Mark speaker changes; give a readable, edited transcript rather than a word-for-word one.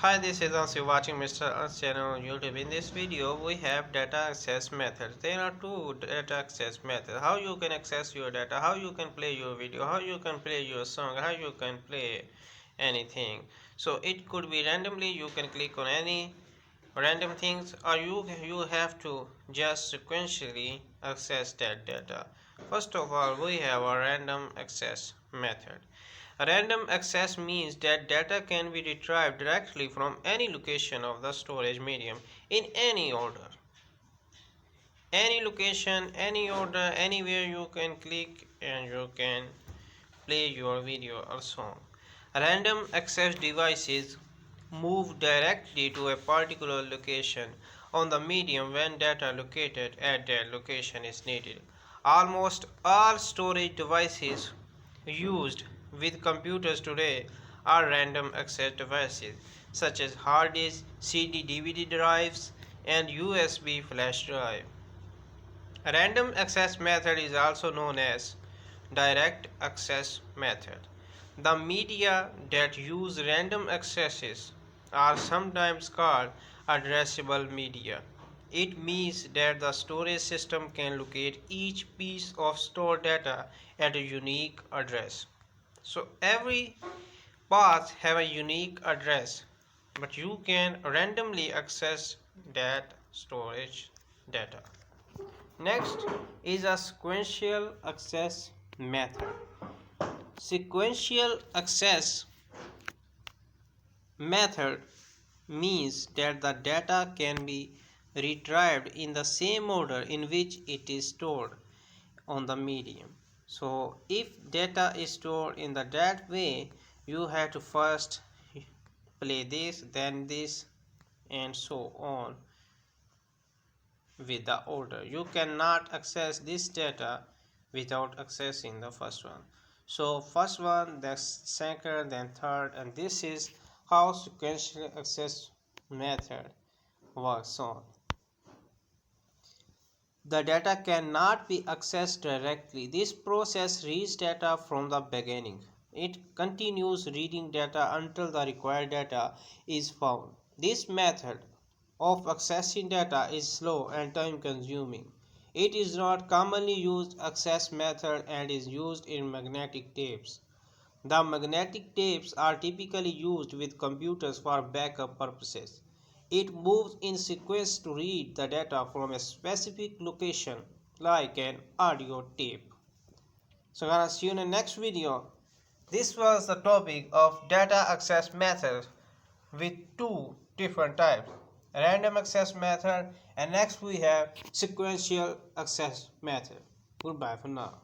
Speaker 1: Hi, this is Ans. You're watching Mr. Ans channel on YouTube. In this video, we have data access methods. There are two data access methods. How you can access your data, how you can play your video, how you can play your song, how you can play anything. So it could be randomly. You can click on any random things, or you have to just sequentially access that data. First of all, we have a random access method. A random access means that data can be retrieved directly from any location of the storage medium in any order. Any location, any order, anywhere you can click and you can play your video or song. Random access devices move directly to a particular location on the medium when data located at that location is needed. Almost all storage devices used with computers today are random access devices, such as hard disks, CD DVD drives, and USB flash drive. A random access method is also known as direct access method. The media that use random accesses are sometimes called addressable media. It means that the storage system can locate each piece of stored data at a unique address. So every path have a unique address, but you can randomly access that storage data. Next is a sequential access method. Sequential access method means that the data can be retrieved in the same order in which it is stored on the medium. So if data is stored in that way, you have to first play this, then this, and so on with the order. You cannot access this data without accessing the first one. So first one, then second, then third, and this is how sequential access method works on. The data cannot be accessed directly. This process reads data from the beginning. It continues reading data until the required data is found. This method of accessing data is slow and time consuming. It is not commonly used access method and is used in magnetic tapes. The magnetic tapes are typically used with computers for backup purposes. It moves in sequence to read the data from a specific location like an audio tape. So gonna see you in the next video. This was the topic of data access method with two different types. Random access method, and next we have sequential access method. Goodbye for now.